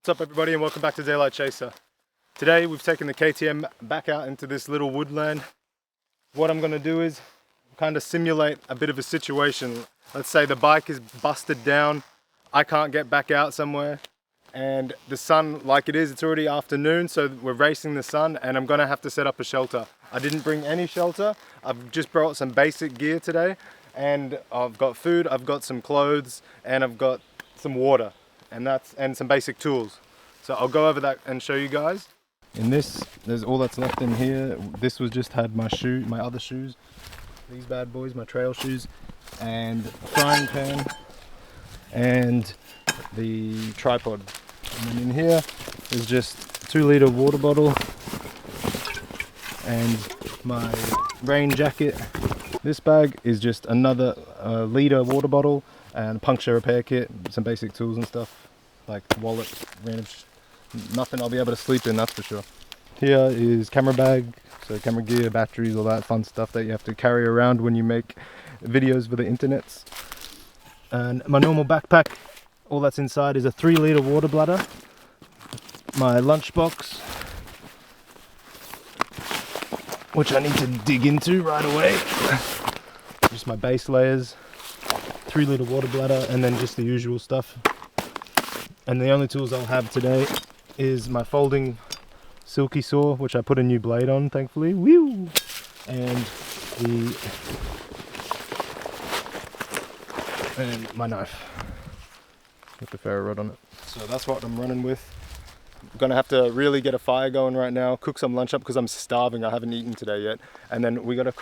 What's up everybody and welcome back to Daylight Chaser. Today we've taken the KTM back out into this little woodland. What I'm going to do is kind of simulate a bit of a situation. Let's say the bike is busted down, I can't get back out somewhere, and the sun, like it is, it's already afternoon, so we're racing the sun and I'm going to have to set up a shelter. I didn't bring any shelter, I've just brought some basic gear today, and I've got food, I've got some clothes, and I've got some water. And some basic tools. So I'll go over that and show you guys. In this, there's all that's left in here. This was just had my other shoes, these bad boys, my trail shoes, and a frying pan, and the tripod. And then in here is just a 2-litre water bottle, and my rain jacket. This bag is just another litre water bottle, and puncture repair kit, some basic tools and stuff, like wallet, random nothing I'll be able to sleep in, that's for sure. Here is camera bag, so camera gear, batteries, all that fun stuff that you have to carry around when you make videos for the internets. And my normal backpack, all that's inside is a 3-litre water bladder, my lunchbox, which I need to dig into right away, just my base layers, 3-litre water bladder, and then just the usual stuff. And the only tools I'll have today is my folding silky saw, which I put a new blade on, thankfully. Woo! And my knife with the ferro rod on it. So that's what I'm running with. I'm gonna have to really get a fire going right now, cook some lunch up because I'm starving. I haven't eaten today yet, and then we gotta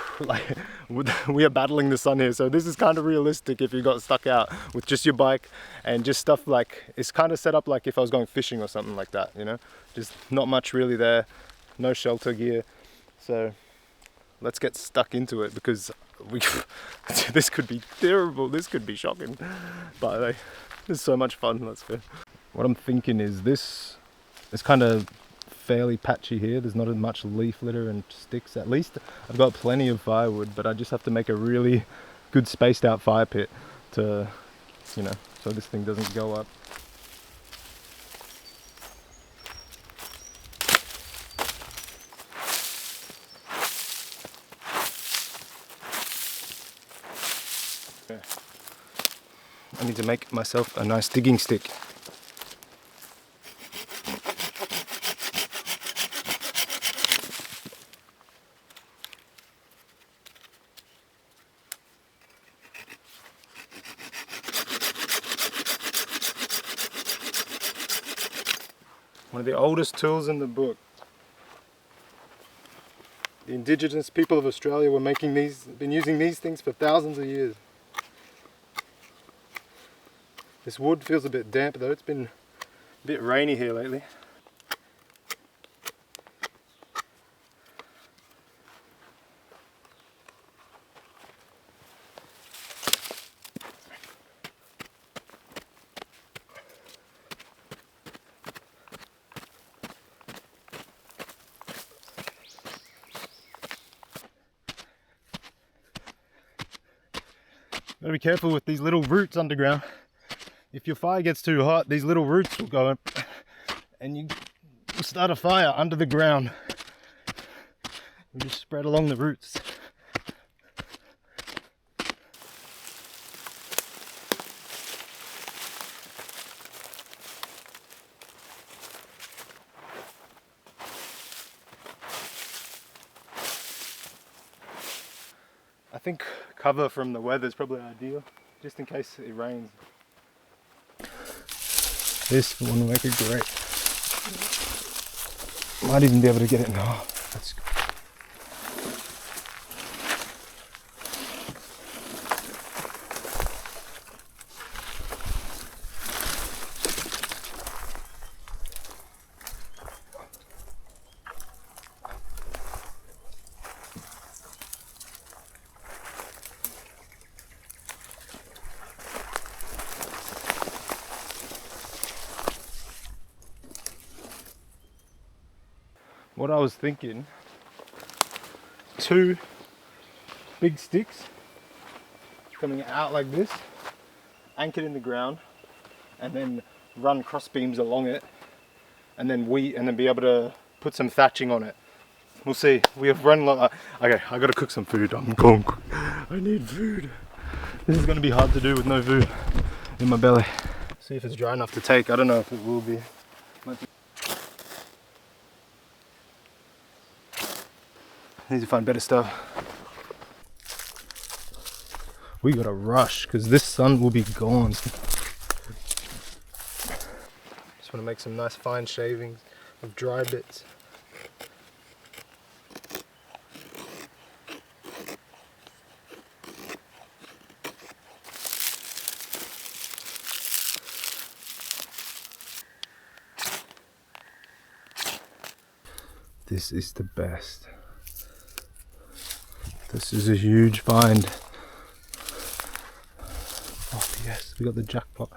we are battling the sun here, so this is kind of realistic if you got stuck out with just your bike and just stuff. Like, it's kind of set up like if I was going fishing or something like that, you know, just not much really there, no shelter gear. So let's get stuck into it because this could be terrible, this could be shocking, but it's so much fun. Let's go. What I'm thinking is this. It's kind of fairly patchy here. There's not as much leaf litter and sticks. At least I've got plenty of firewood, but I just have to make a really good spaced out fire pit to, you know, so this thing doesn't go up. Okay. I need to make myself a nice digging stick. One of the oldest tools in the book. The indigenous people of Australia were been using these things for thousands of years. This wood feels a bit damp though, it's been a bit rainy here lately. Gotta be careful with these little roots underground. If your fire gets too hot, these little roots will go up and you start a fire under the ground. You just spread along the roots. I think cover from the weather is probably ideal, just in case it rains. This one will make it great. Might even be able to get it now. That's good. What I was thinking, 2 big sticks coming out like this, anchored in the ground, and then run cross beams along it and then be able to put some thatching on it. We'll see. We have run low. Okay, I gotta cook some food. I need food. This is gonna be hard to do with no food in my belly. See if it's dry enough to take. I don't know if it will be. Need to find better stuff. We gotta rush because this sun will be gone. Just want to make some nice fine shavings of dry bits. This is the best. This is a huge find. Oh yes, we got the jackpot.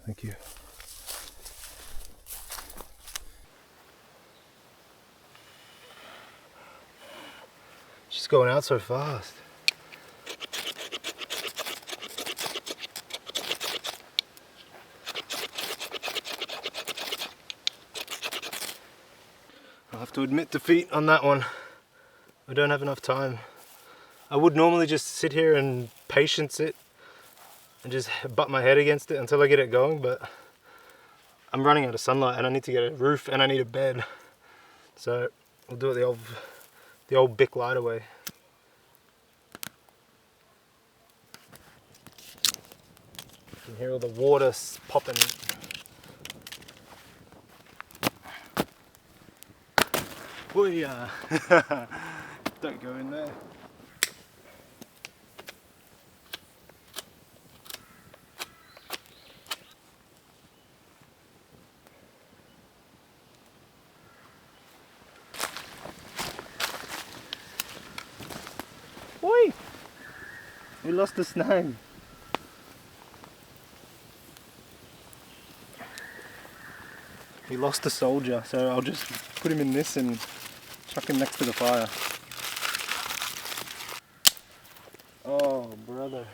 Thank you. She's going out so fast. I'll have to admit defeat on that one. I don't have enough time. I would normally just sit here and patience it and just butt my head against it until I get it going, but I'm running out of sunlight and I need to get a roof and I need a bed. So we'll do it the old Bic lighter way. You can hear all the water popping. Booyah! Don't go in there. Oi! We lost the snag. We lost the soldier, so I'll just put him in this and chuck him next to the fire. Oh, brother.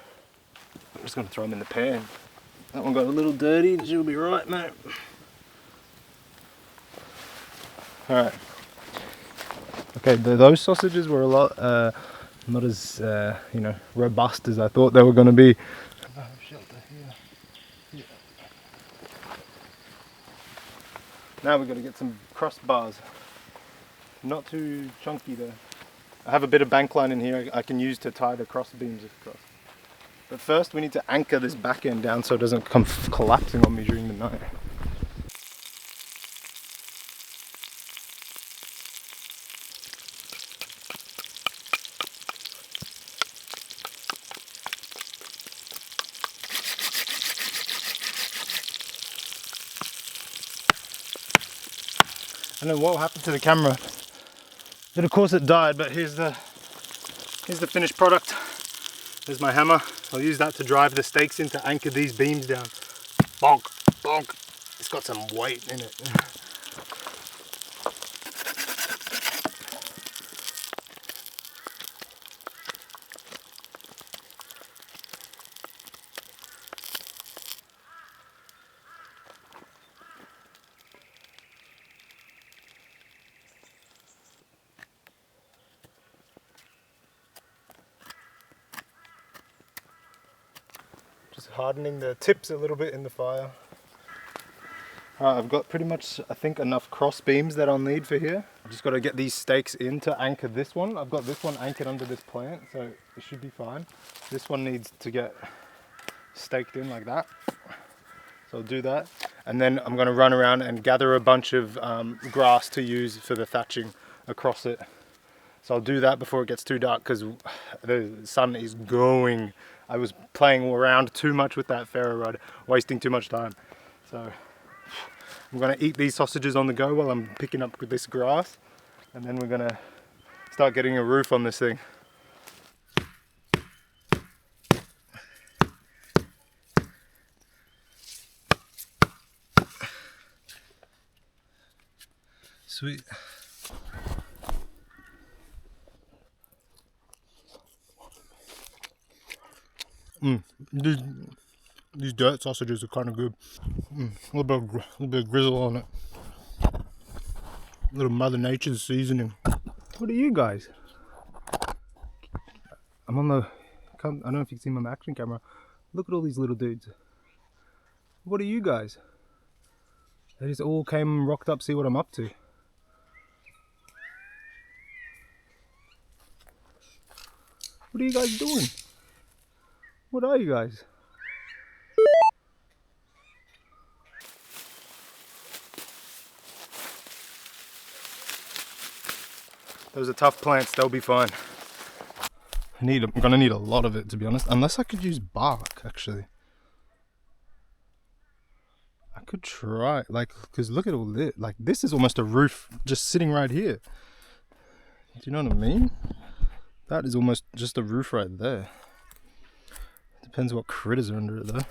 I'm just going to throw him in the pan. That one got a little dirty, she'll be right, mate. Alright. Okay, those sausages were a lot, not as, you know, robust as I thought they were going to be. Shelter here. Yeah. Now we've got to get some crossbars. Not too chunky though. I have a bit of bank line in here I can use to tie the cross beams across. But first we need to anchor this back end down so it doesn't come collapsing on me during the night. I don't know what happened to the camera. But of course it died, but here's the finished product. There's my hammer. I'll use that to drive the stakes in to anchor these beams down. Bonk, bonk. It's got some weight in it. Just hardening the tips a little bit in the fire. Alright, I've got pretty much, I think, enough cross beams that I'll need for here. I've just got to get these stakes in to anchor this one. I've got this one anchored under this plant, so it should be fine. This one needs to get staked in like that. So I'll do that. And then I'm going to run around and gather a bunch of grass to use for the thatching across it. So I'll do that before it gets too dark because the sun is going. I was playing around too much with that ferro rod, wasting too much time. So I'm gonna eat these sausages on the go while I'm picking up with this grass, and then we're gonna start getting a roof on this thing. Sweet. These dirt sausages are kind of good. A little bit of grizzle on it. A little Mother Nature's seasoning. What are you guys? I'm on the... I don't know if you can see my action camera. Look at all these little dudes. What are you guys? They just all came and rocked up, see what I'm up to. What are you guys doing? What are you guys? Those are tough plants, they'll be fine. I'm gonna need a lot of it, to be honest. Unless I could use bark, actually. I could try, like, because look at all this. Like, this is almost a roof just sitting right here. Do you know what I mean? That is almost just a roof right there. Depends what critters are under it, though.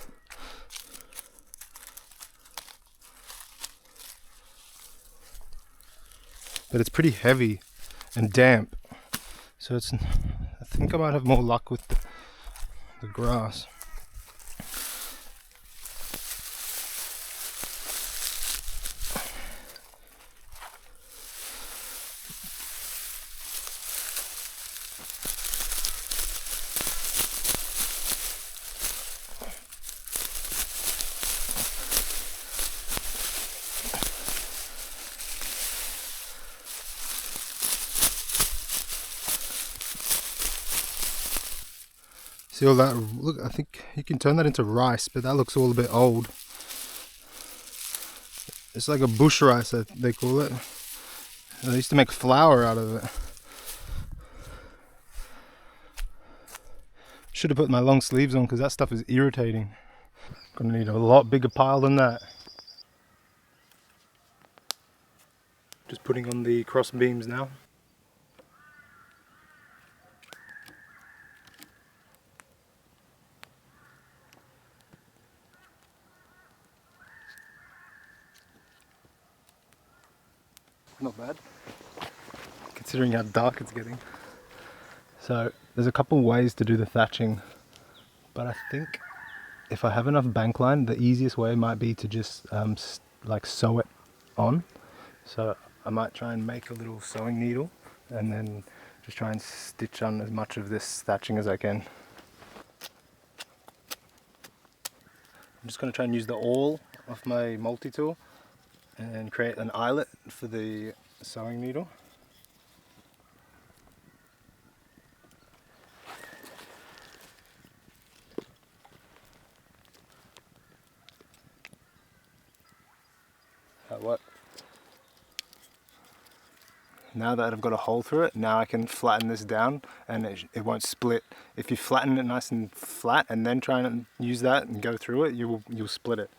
But it's pretty heavy and damp. So it's... I think I might have more luck with the grass. See all that? Look, I think you can turn that into rice, but that looks all a bit old. It's like a bush rice, they call it. And they used to make flour out of it. Should have put my long sleeves on because that stuff is irritating. Gonna need a lot bigger pile than that. Just putting on the cross beams now. Not bad, considering how dark it's getting. So there's a couple ways to do the thatching, but I think if I have enough bank line, the easiest way might be to just like sew it on. So I might try and make a little sewing needle and then just try and stitch on as much of this thatching as I can. I'm just going to try and use the awl of my multi-tool and create an eyelet for the sewing needle. What? Now that I've got a hole through it, now I can flatten this down and it won't split. If you flatten it nice and flat and then try and use that and go through it, you'll split it.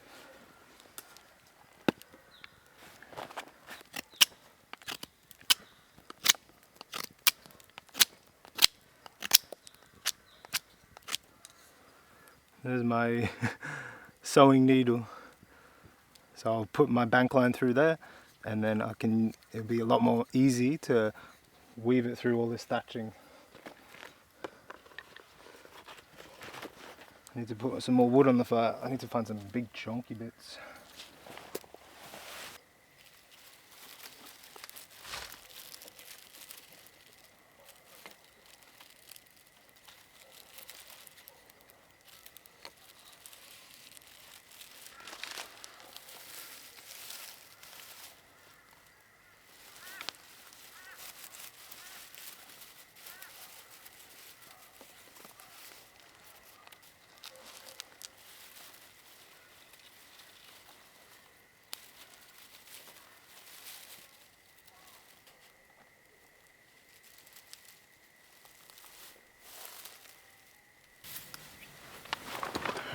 There's my sewing needle. So I'll put my bank line through there and then it'll be a lot more easy to weave it through all this thatching. I need to put some more wood on the fire. I need to find some big chunky bits.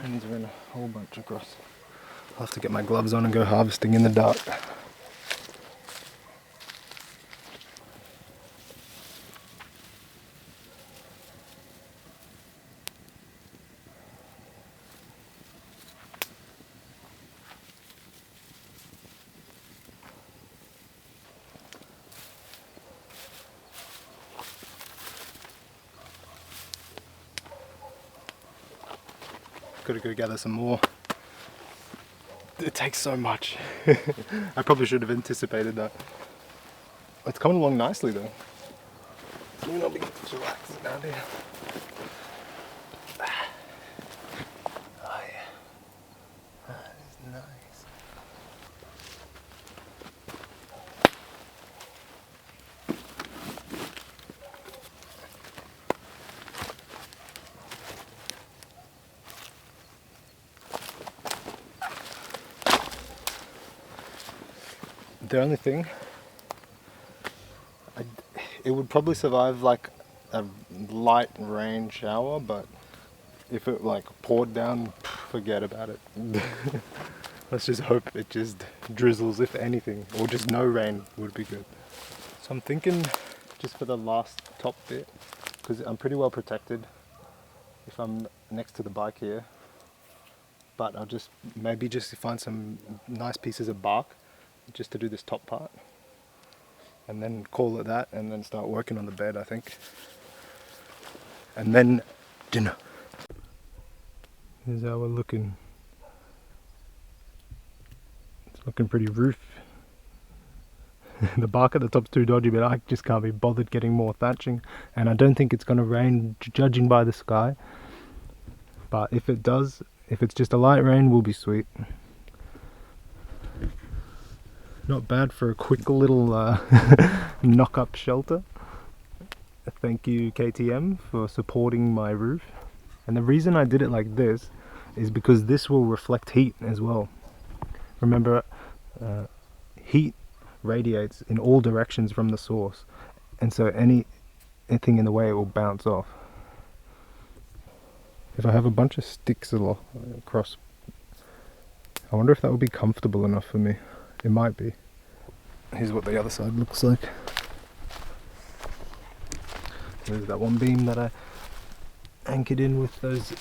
I need to run a whole bunch across. I'll have to get my gloves on and go harvesting in the dark. Gotta go gather some more. It takes so much. I probably should have anticipated that. It's coming along nicely though. Maybe not be too relaxed down here. Oh yeah. That is nice. The only thing, it would probably survive like a light rain shower, but if it like poured down, forget about it. Let's just hope it just drizzles if anything, or just no rain would be good. So I'm thinking just for the last top bit, because I'm pretty well protected if I'm next to the bike here, but I'll just maybe just find some nice pieces of bark just to do this top part, and then call it that, and then start working on the bed, I think. And then dinner. Here's how we're looking. It's looking pretty roof. The bark at the top's too dodgy, but I just can't be bothered getting more thatching, and I don't think it's going to rain judging by the sky, but if it does, if it's just a light rain, we'll be sweet. Not bad for a quick little knock-up shelter. Thank you KTM for supporting my roof. And the reason I did it like this is because this will reflect heat as well. Remember, heat radiates in all directions from the source, and so anything in the way it will bounce off. If I have a bunch of sticks across, I wonder if that would be comfortable enough for me. It might be. Here's what the other side looks like. There's that one beam that I anchored in with those,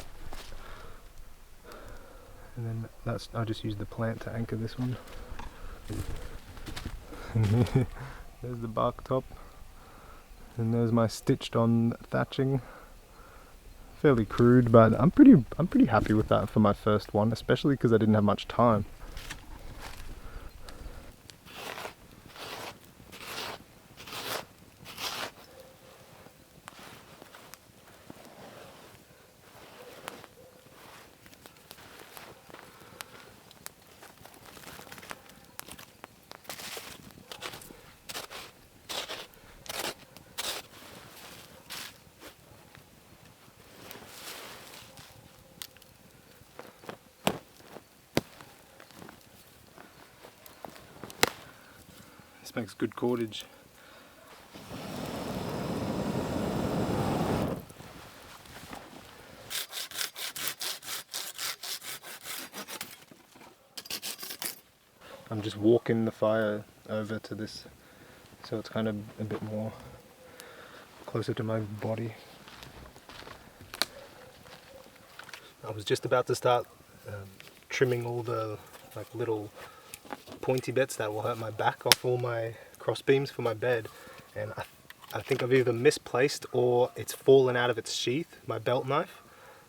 and then I just used the plant to anchor this one. There's the bark top, and there's my stitched on thatching. Fairly crude, but I'm pretty happy with that for my first one, especially because I didn't have much time. This makes good cordage. I'm just walking the fire over to this, so it's kind of a bit more closer to my body. I was just about to start trimming all the little pointy bits that will hurt my back off all my cross beams for my bed, and I think I've either misplaced or it's fallen out of its sheath, my belt knife.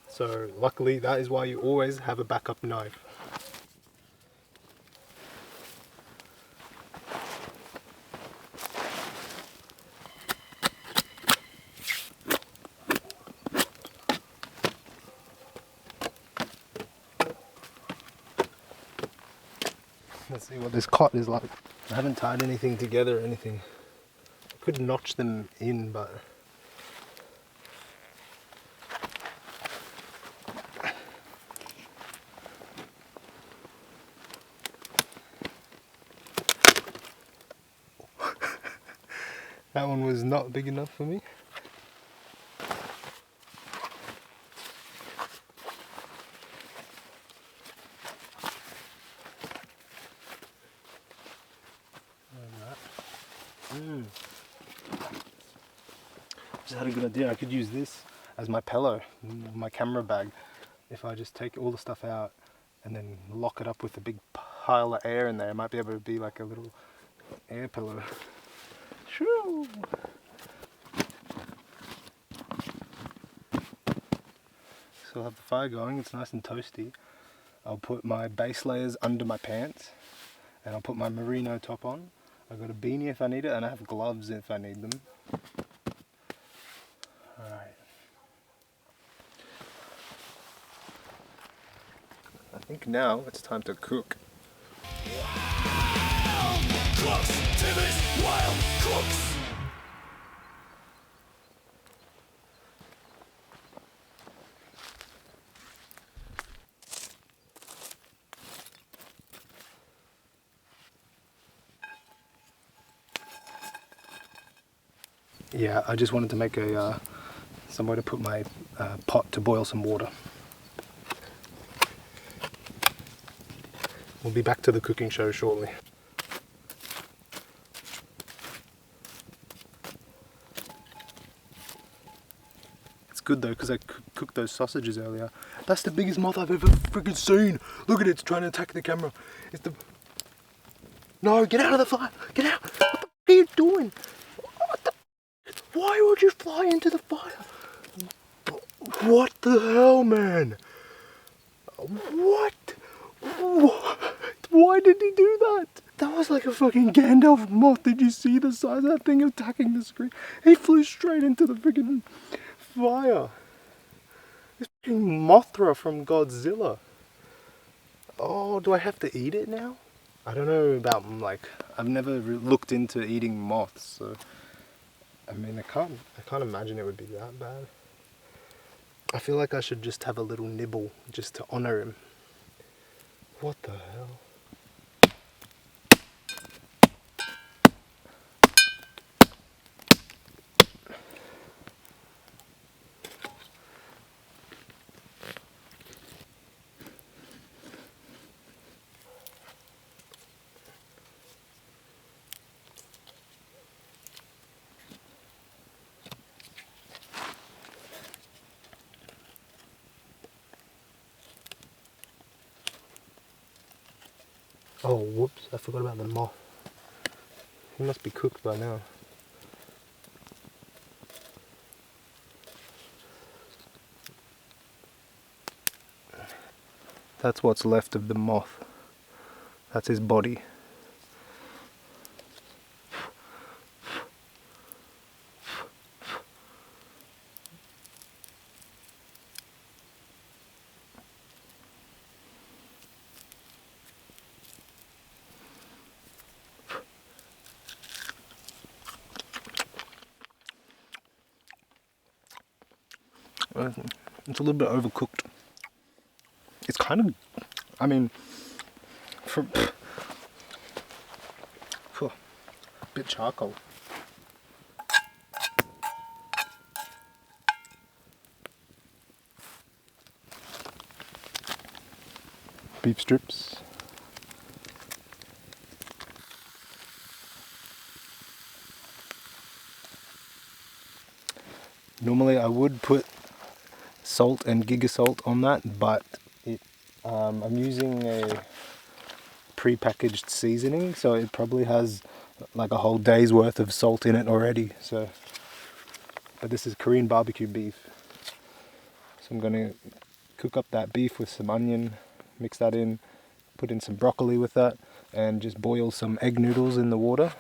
So luckily that is why you always have a backup knife. Let's see what this cot is like. I haven't tied anything together or anything. I could notch them in, but that one was not big enough for me. Just had a good idea. I could use this as my pillow, my camera bag, if I just take all the stuff out and then lock it up with a big pile of air in there. It might be able to be like a little air pillow. Shoo! So I'll have the fire going, it's nice and toasty. I'll put my base layers under my pants, and I'll put my merino top on. I've got a beanie if I need it, and I have gloves if I need them. Alright. I think now it's time to cook. Wild cooks, Timmy's wild cooks. Yeah, I just wanted to make a somewhere to put my pot to boil some water. We'll be back to the cooking show shortly. It's good though, because I cooked those sausages earlier. That's the biggest moth I've ever freaking seen. Look at it, it's trying to attack the camera. It's the... No, get out of the fire! Get out! What the f are you doing? What the... Why would you fly into the fire? What the hell, man? What? Why did he do that? That was like a fucking Gandalf moth. Did you see the size of that thing attacking the screen? He flew straight into the freaking fire. This fucking Mothra from Godzilla. Oh, do I have to eat it now? I don't know about, like, I've never looked into eating moths, so I mean, I can't imagine it would be that bad. I feel like I should just have a little nibble just to honor him. What the hell? Oh, whoops, I forgot about the moth. He must be cooked by now. That's what's left of the moth. That's his body. It's a little bit overcooked. It's kind of, I mean, for a bit charcoal. Beef strips. Normally I would put salt and giga salt on that, but I'm using a pre-packaged seasoning, so it probably has like a whole day's worth of salt in it already. So, but this is Korean barbecue beef, so I'm gonna cook up that beef with some onion, mix that in, put in some broccoli with that, and just boil some egg noodles in the water,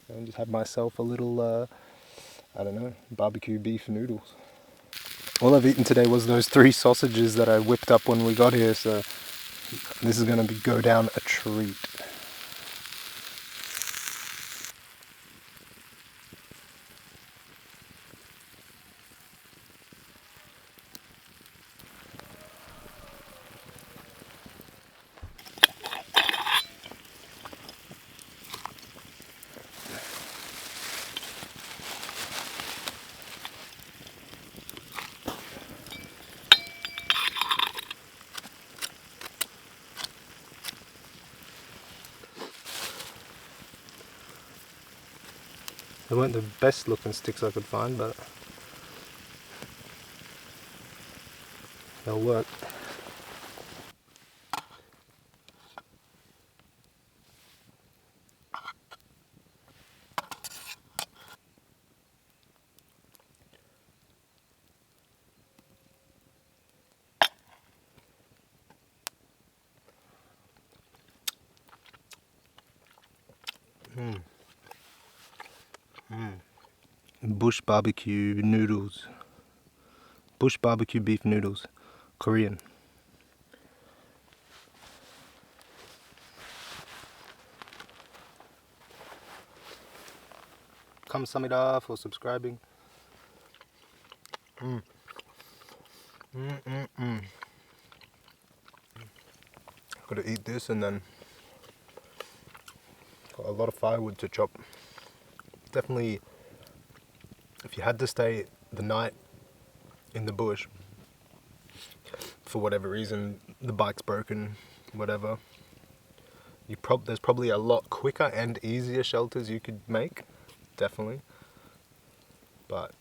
and just have myself a little I don't know, barbecue beef noodles. All I've eaten today was those 3 sausages that I whipped up when we got here, so this is going to go down a treat. They weren't the best looking sticks I could find, but they'll work. bush barbecue noodles. Bush barbecue beef noodles. Korean. 감사합니다 for subscribing. Gotta eat this and then got a lot of firewood to chop. Definitely, if you had to stay the night in the bush for whatever reason, the bike's broken, whatever, there's probably a lot quicker and easier shelters you could make, definitely. But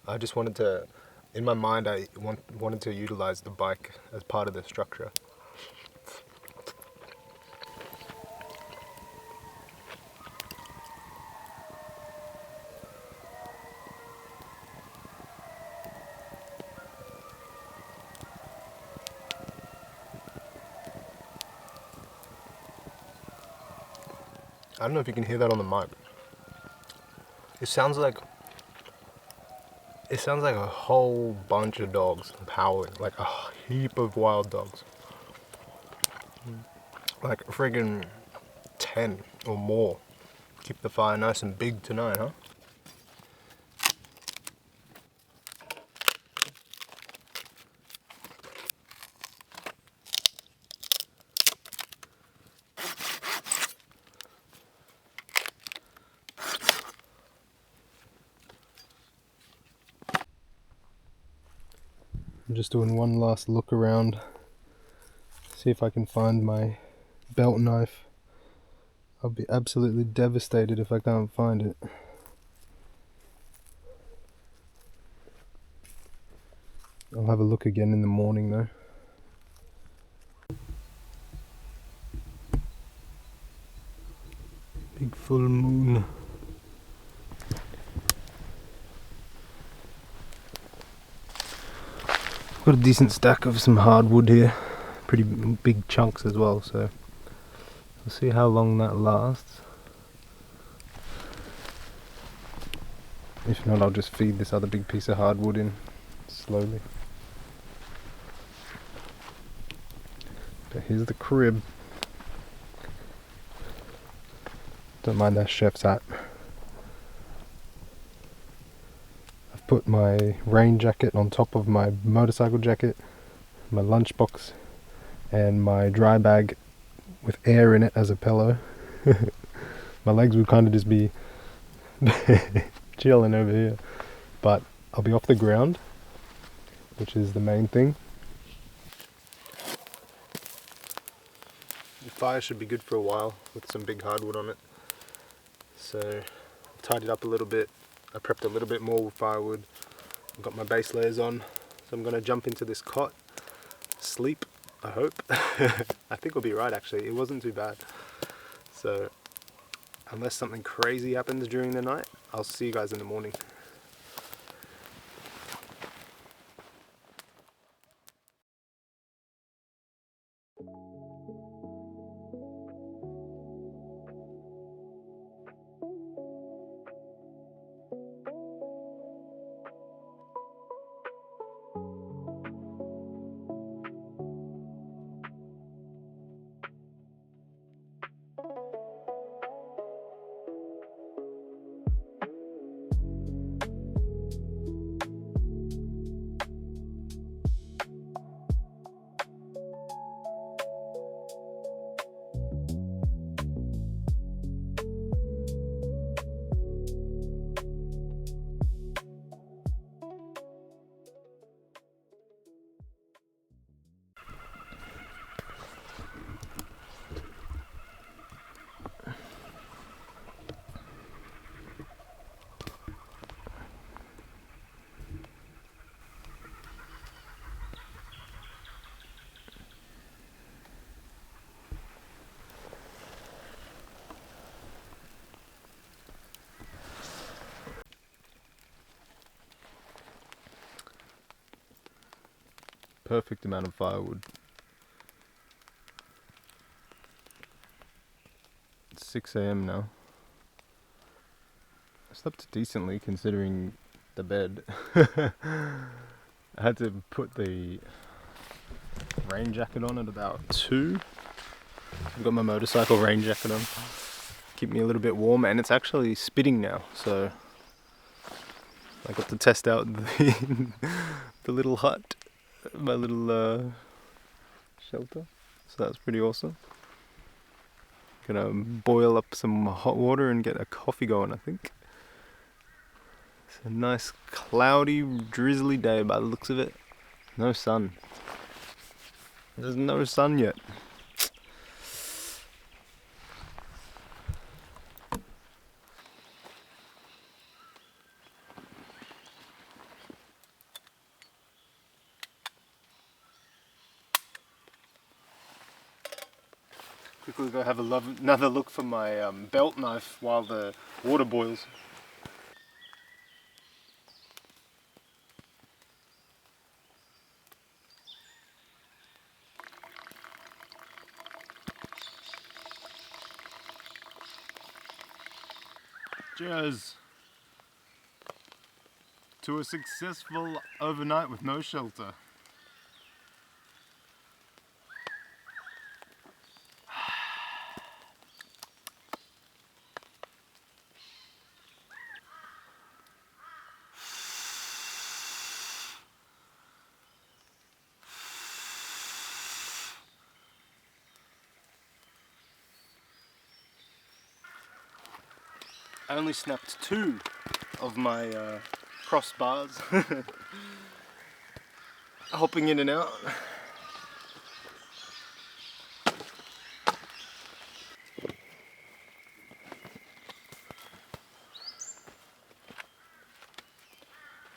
I just wanted to, in my mind, I wanted to utilize the bike as part of the structure. I don't know if you can hear that on the mic. It sounds like a whole bunch of dogs howling, like a heap of wild dogs. Like friggin' 10 or more. Keep the fire nice and big tonight, huh? I'm just doing one last look around, see if I can find my belt knife. I'll be absolutely devastated if I can't find it. I'll have a look again in the morning though. Big full moon. Got a decent stack of some hardwood here, pretty big chunks as well, so we'll see how long that lasts. If not, I'll just feed this other big piece of hardwood in slowly. But here's the crib. Don't mind that chef's hat. Put my rain jacket on top of my motorcycle jacket, my lunchbox, and my dry bag with air in it as a pillow. My legs would kind of just be chilling over here, but I'll be off the ground, which is the main thing. The fire should be good for a while with some big hardwood on it. So tied it up a little bit. I prepped a little bit more with firewood. I've got my base layers on, so I'm going to jump into this cot, sleep, I hope. I think we'll be right actually, it wasn't too bad. So unless something crazy happens during the night, I'll see you guys in the morning. Perfect amount of firewood. It's 6 AM now. Slept decently considering the bed. I had to put the rain jacket on at about 2. I've got my motorcycle rain jacket on. Keep me a little bit warm, and it's actually spitting now, so I got to test out the little hut, my little shelter. So that's pretty awesome. Gonna boil up some hot water and get a coffee going, I think. It's a nice cloudy, drizzly day by the looks of it. No sun. There's no sun yet. Quickly go have another look for my belt knife while the water boils. Cheers to a successful overnight with no shelter. I only snapped 2 of my crossbars, hopping in and out.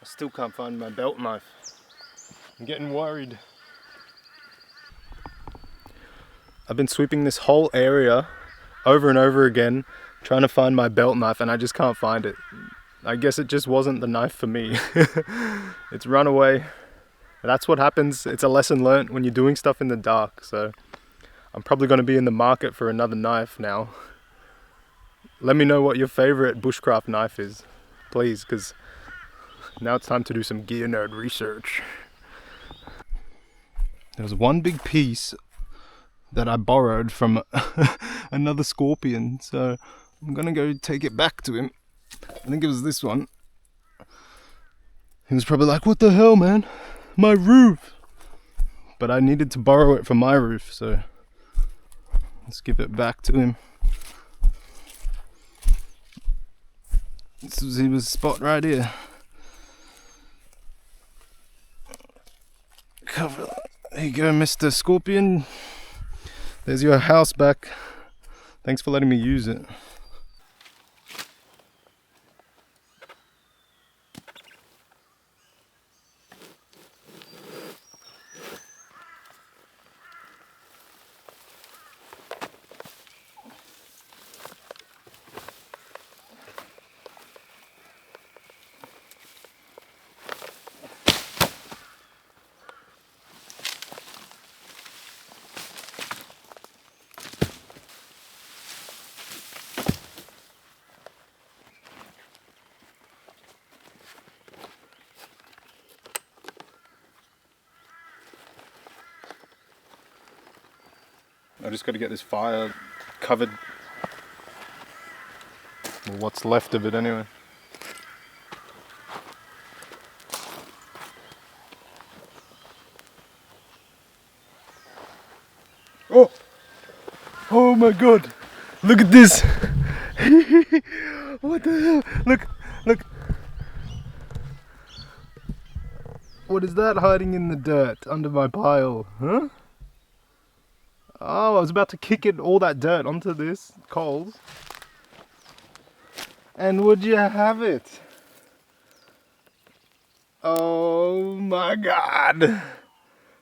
I still can't find my belt knife. I'm getting worried. I've been sweeping this whole area over and over again, trying to find my belt knife, and I just can't find it. I guess it just wasn't the knife for me. It's run away. That's what happens. It's a lesson learnt when you're doing stuff in the dark. So I'm probably going to be in the market for another knife now. Let me know what your favorite bushcraft knife is, please, because now it's time to do some gear nerd research. There's one big piece that I borrowed from another scorpion, so I'm gonna go take it back to him. I think it was this one. He was probably like, what the hell, man? My roof! But I needed to borrow it for my roof, so let's give it back to him. This was his spot right here. Cover. There you go, Mr. Scorpion. There's your house back. Thanks for letting me use it. I just got to get this fire covered, or what's left of it anyway. Oh! Oh my god! Look at this! What the hell? Look! Look! What is that hiding in the dirt under my pile? Huh? Oh, I was about to kick it, all that dirt onto this coals. And would you have it? Oh my god!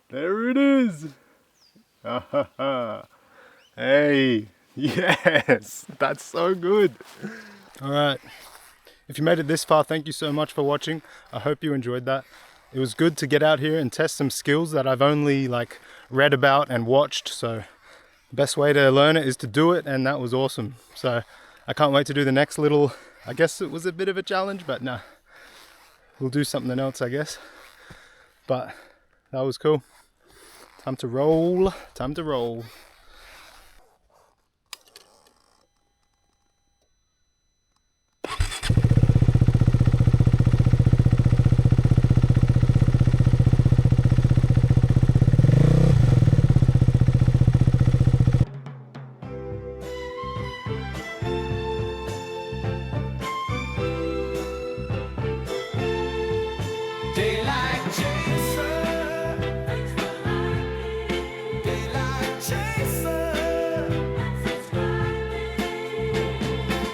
There it is! Hey! Yes! That's so good! Alright. If you made it this far, thank you so much for watching. I hope you enjoyed that. It was good to get out here and test some skills that I've only read about and watched, so the best way to learn it is to do it, and that was awesome. So I can't wait to do the next little I guess it was a bit of a challenge, but nah, we'll do something else, I guess. But that was cool. Time to roll, time to roll. Daylight chaser, daylight chaser.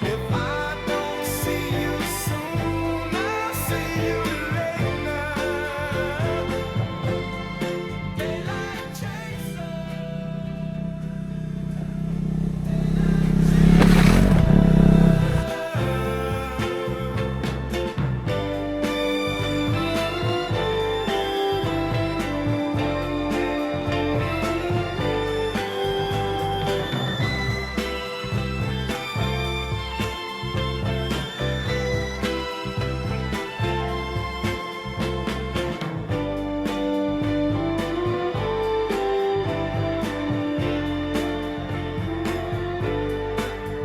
If I don't see you soon, I'll see you later. Daylight chaser.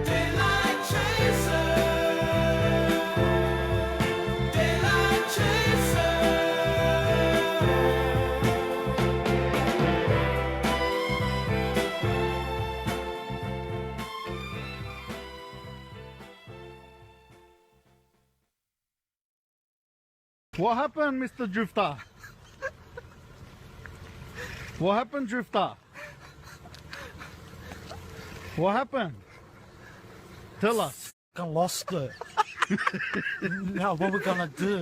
Daylight chaser, daylight chaser. What happened, Mr. Drifter? What happened, Drifter? What happened? Tell us. I lost it. Now what we're gonna do?